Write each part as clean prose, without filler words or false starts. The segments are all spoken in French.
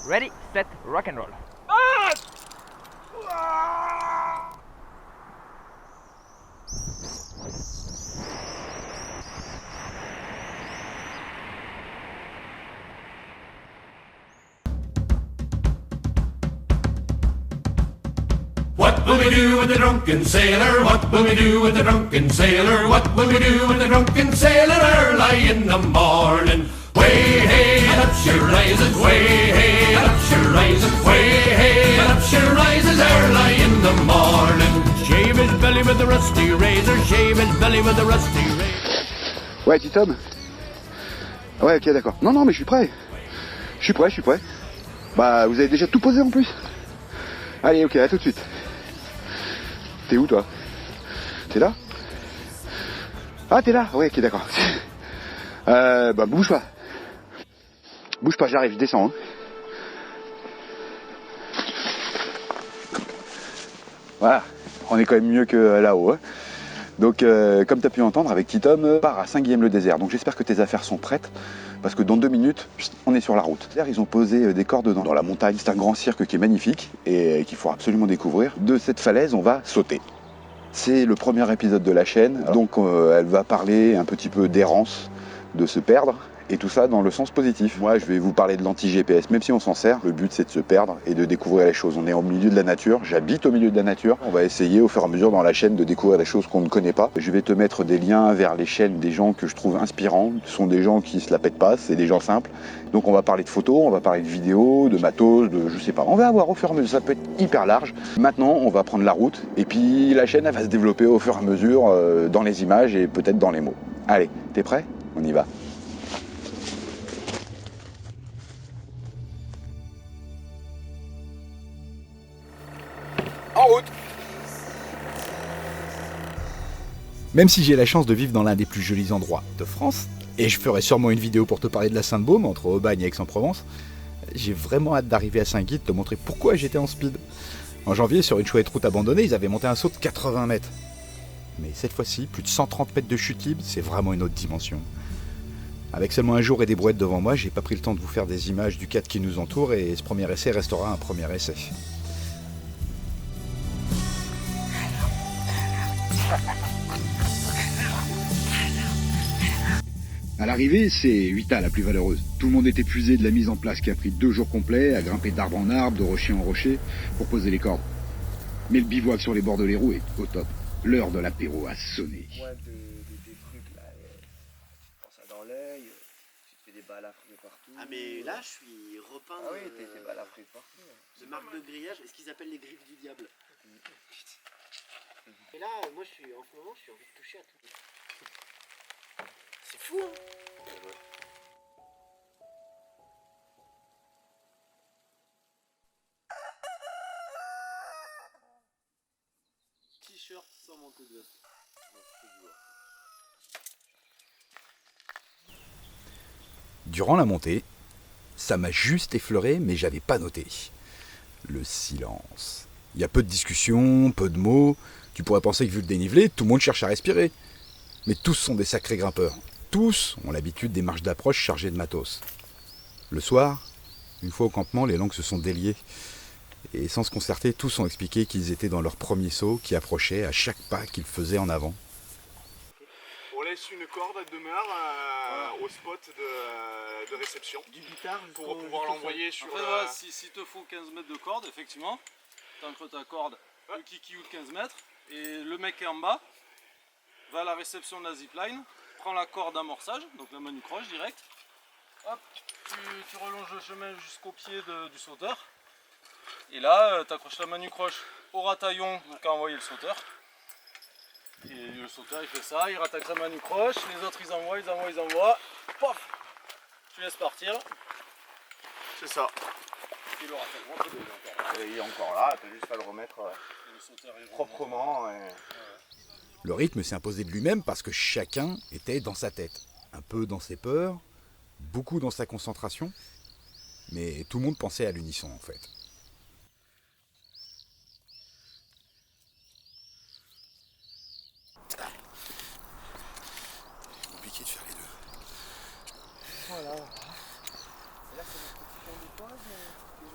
Ready, set, rock and roll. What will we do with the drunken sailor? What will we do with the drunken sailor? What will we do with the drunken sailor early in the morning? Way hey and up she rises, way hey and up she rises, way hey and up she rises early in the morning. Shave his belly with the rusty razor, shave his belly with the rusty razor. Ouais, Titom. Ouais, ok, d'accord. Non, mais je suis prêt. Je suis prêt. Bah, vous avez déjà tout posé en plus. Allez, ok, à tout de suite. T'es où, toi? T'es là? Ah, t'es là? Ouais, ok, d'accord. Bah, bouge pas. Bouge pas, j'arrive, je descends. Hein. Voilà, on est quand même mieux que là-haut. Hein. Donc, comme tu as pu entendre, avec Titom, part à Saint-Guilhem-le-Désert. Donc, j'espère que tes affaires sont prêtes, parce que dans 2 minutes, on est sur la route. Ils ont posé des cordes dans la montagne. C'est un grand cirque qui est magnifique et qu'il faut absolument découvrir. De cette falaise, on va sauter. C'est le premier épisode de la chaîne, donc elle va parler un petit peu d'errance, de se perdre. Et tout ça dans le sens positif. Moi, je vais vous parler de l'anti-GPS, même si on s'en sert. Le but, c'est de se perdre et de découvrir les choses. On est au milieu de la nature, j'habite au milieu de la nature. On va essayer au fur et à mesure dans la chaîne de découvrir des choses qu'on ne connaît pas. Je vais te mettre des liens vers les chaînes des gens que je trouve inspirants. Ce sont des gens qui se la pètent pas, c'est des gens simples. Donc on va parler de photos, on va parler de vidéos, de matos, de je sais pas. On va voir au fur et à mesure, ça peut être hyper large. Maintenant, on va prendre la route et puis la chaîne, elle va se développer au fur et à mesure dans les images et peut-être dans les mots. Allez, t'es prêt? On y va. En route. Même si j'ai la chance de vivre dans l'un des plus jolis endroits de France, et je ferai sûrement une vidéo pour te parler de la Sainte-Baume, entre Aubagne et Aix-en-Provence, j'ai vraiment hâte d'arriver à Saint-Guy, de te montrer pourquoi j'étais en speed. En janvier, sur une chouette route abandonnée, ils avaient monté un saut de 80 mètres. Mais cette fois-ci, plus de 130 mètres de chute libre, c'est vraiment une autre dimension. Avec seulement un jour et des brouettes devant moi, j'ai pas pris le temps de vous faire des images du cadre qui nous entoure, et ce premier essai restera un premier essai. À l'arrivée, c'est Vita la plus valeureuse. Tout le monde est épuisé de la mise en place qui a pris 2 jours complets, à grimper d'arbre en arbre, de rocher en rocher, pour poser les cordes. Mais le bivouac sur les bords de l'Hérault est au top. L'heure de l'apéro a sonné. Ouais, des trucs là, prends ça dans l'œil, tu te fais des balafres de partout. Ah mais là je suis repeint Ah oui, t'es balafré de partout. de marque de grillage, est-ce qu'ils appellent les griffes du diable? Et là, moi je suis en ce moment, je suis envie de toucher à tout. C'est fou, hein? T-shirt sans manteau de veste. Durant la montée, ça m'a juste effleuré, mais j'avais pas noté. Le silence. Il y a peu de discussions, peu de mots. Tu pourrais penser que vu le dénivelé, tout le monde cherche à respirer. Mais tous sont des sacrés grimpeurs. Tous ont l'habitude des marches d'approche chargées de matos. Le soir, une fois au campement, les langues se sont déliées. Et sans se concerter, tous ont expliqué qu'ils étaient dans leur premier saut, qui approchait à chaque pas qu'ils faisaient en avant. On laisse une corde de demeure au spot de réception. Du guitare pour pouvoir l'envoyer sur en fait, le... s'il te faut 15 mètres de corde, effectivement, t'ancres ta corde, le kiki ou de 15 mètres, et le mec est en bas, va à la réception de la zipline, prend la corde d'amorçage, donc la manu croche direct, hop, tu relonges le chemin jusqu'au pied du sauteur, et là, t'accroches la manu croche au rataillon qu'a envoyé le sauteur, et le sauteur il fait ça, il rattaque sa manu croche, les autres ils envoient, pof, tu laisses partir. C'est ça. Et le rattaquement, Et il est encore là, t'as juste à le remettre proprement. Et... Le rythme s'est imposé de lui-même parce que chacun était dans sa tête. Un peu dans ses peurs, beaucoup dans sa concentration, mais tout le monde pensait à l'unisson en fait. C'est compliqué de faire les deux. Voilà. Et là, c'est notre petit point de pause.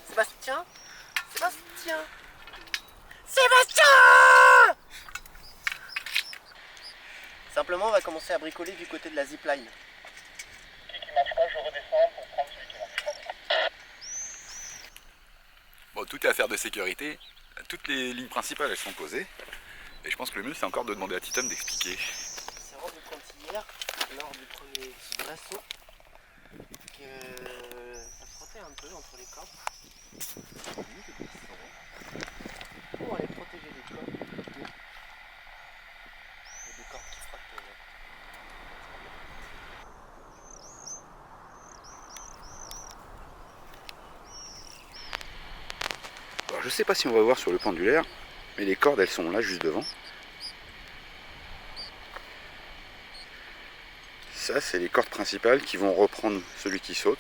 Sébastien Sébastien Sébastien! Simplement, on va commencer à bricoler du côté de la zipline. Bon, tout est affaire de sécurité. Toutes les lignes principales, elles sont posées. Et je pense que le mieux, c'est encore de demander à Titom d'expliquer. C'est rendu compte hier, lors du premier assaut, que ça frottait un peu entre les cordes. Pour aller protéger les cordes. Il y a des cordes qui frottent. Alors, je sais pas si on va voir sur le pendulaire, mais les cordes, elles sont là, juste devant. Ça, c'est les cordes principales qui vont reprendre celui qui saute.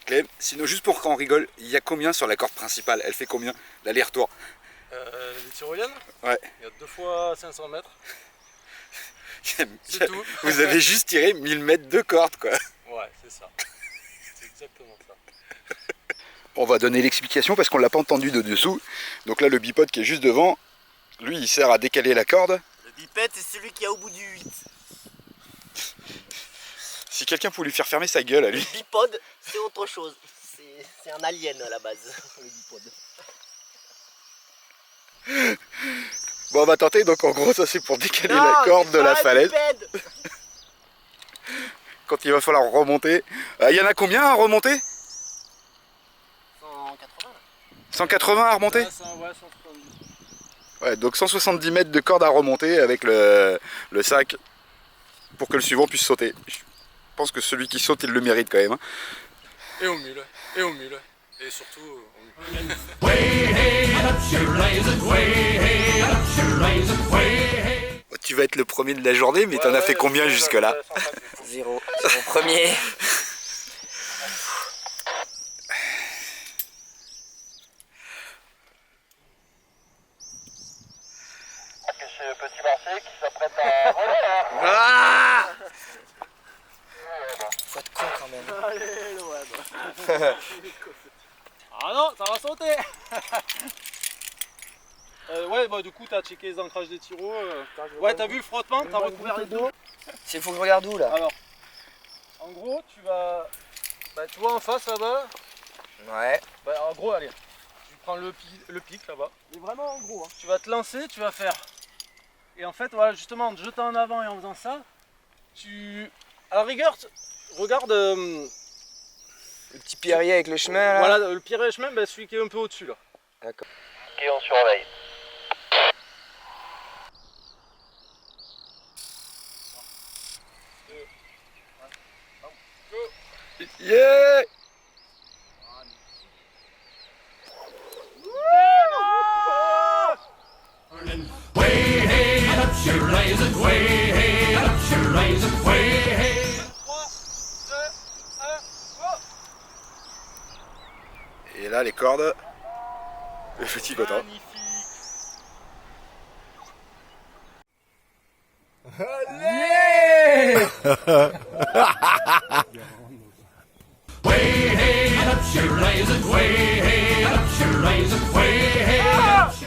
Clem, sinon juste pour qu'on rigole, il y a combien sur la corde principale? Elle fait combien l'aller-retour? Les tyroliennes, Ouais. il y a 2 fois 500 mètres. C'est tout. Vous avez juste tiré 1000 mètres de corde, quoi. Ouais, c'est ça. C'est exactement ça. On va donner l'explication parce qu'on l'a pas entendu de dessous. Donc là, le bipod qui est juste devant, lui, il sert à décaler la corde. Le bipède, c'est celui qui est au bout du 8. Si quelqu'un pouvait lui faire fermer sa gueule à lui. Le bipode, c'est autre chose. C'est un alien à la base, le bipode. Bon, on va tenter. Donc en gros, ça c'est pour décaler la corde de la falaise. Quand il va falloir remonter. Il y en a combien à remonter? 180. 180 à remonter? Ouais, 170. Ouais, donc 170 mètres de corde à remonter avec le sac pour que le suivant puisse sauter. Je pense que celui qui saute, il le mérite quand même. Hein. Et au mule. Et au mule. Et surtout au mule. Way hey, up she raises, way hey, up she raises, way hey. Tu vas être le premier de la journée, mais t'en as fait combien jusque-là? 0. C'est mon premier. C'est le petit Marseille qui s'apprête à voler, hein. Ah! Faut être con quand même. Allez, le web. Ah non, ça va sauter. Ouais, bah du coup t'as checké les ancrages des tiroirs. Ouais, t'as vu le frottement, t'as recouvert les deux. Il faut que je regarde où là? Alors, en gros, tu vas... Bah tu vois en face là-bas. Ouais. Bah en gros, allez, tu prends le pic là-bas. Mais vraiment en gros, hein. Tu vas te lancer, tu vas faire... Et en fait, voilà, justement, en te jetant en avant et en faisant ça, tu... À la rigueur, regarde... Le petit pierrier avec le chemin là. Voilà, le pire chemin, bah, celui qui est un peu au-dessus là. D'accord. Ok, on surveille. Yeah! Way hey, up she raises, way hey, up she raises, way hey. 3, 2, 1, go! Et là, les cordes. Le petit coton. Magnifique. Way hey, up she raises, way hey, up she raises, way hey, up she...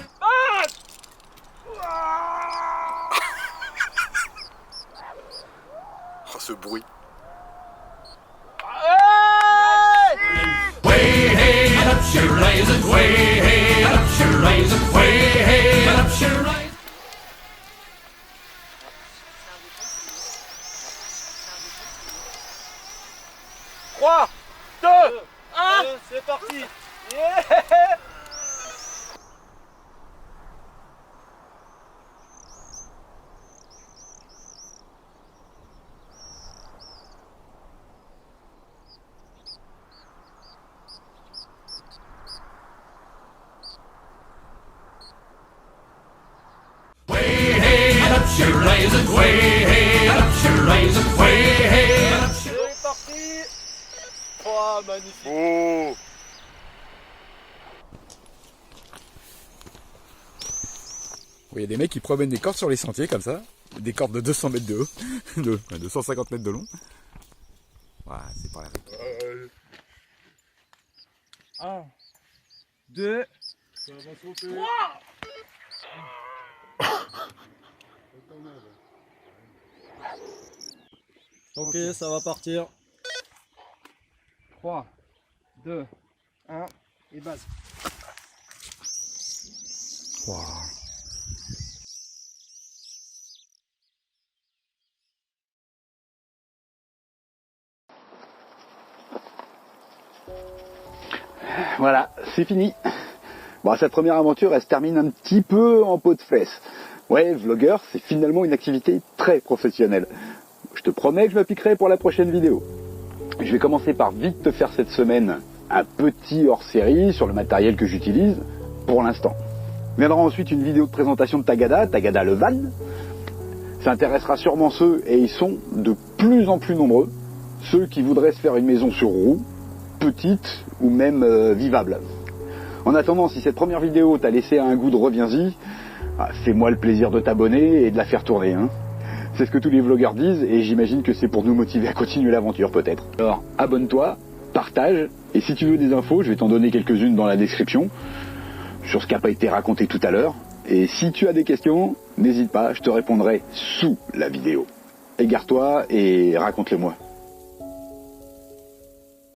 Oh, ce bruit. Way hey, up she raises, way hey, up she raises, way hey, up she raises. C'est parti. raise it, way hey, and up she raise it, way hey, and up she. C'est parti. Oh, magnifique. Oh. Il y a des mecs qui promènent des cordes sur les sentiers comme ça, des cordes de 200 mètres de haut, de 250 mètres de long. Voilà, c'est pas la règle. 1, 2, 3. Ok, ça va partir. 3, 2, 1 et base. Wow. Voilà, c'est fini. Bon, cette première aventure, elle se termine un petit peu en peau de fesse. Ouais, vlogueur, c'est finalement une activité très professionnelle. Je te promets que je m'appliquerai pour la prochaine vidéo. Je vais commencer par vite te faire cette semaine un petit hors-série sur le matériel que j'utilise pour l'instant. Viendra ensuite une vidéo de présentation de Tagada le van. Ça intéressera sûrement ceux, et ils sont de plus en plus nombreux, ceux qui voudraient se faire une maison sur roue, petite ou même vivable. En attendant, si cette première vidéo t'a laissé un goût de reviens-y, fais-moi le plaisir de t'abonner et de la faire tourner. Hein. C'est ce que tous les vlogueurs disent et j'imagine que c'est pour nous motiver à continuer l'aventure peut-être. Alors abonne-toi, partage et si tu veux des infos, je vais t'en donner quelques-unes dans la description sur ce qui n'a pas été raconté tout à l'heure. Et si tu as des questions, n'hésite pas, je te répondrai sous la vidéo. Égare-toi et raconte-le-moi.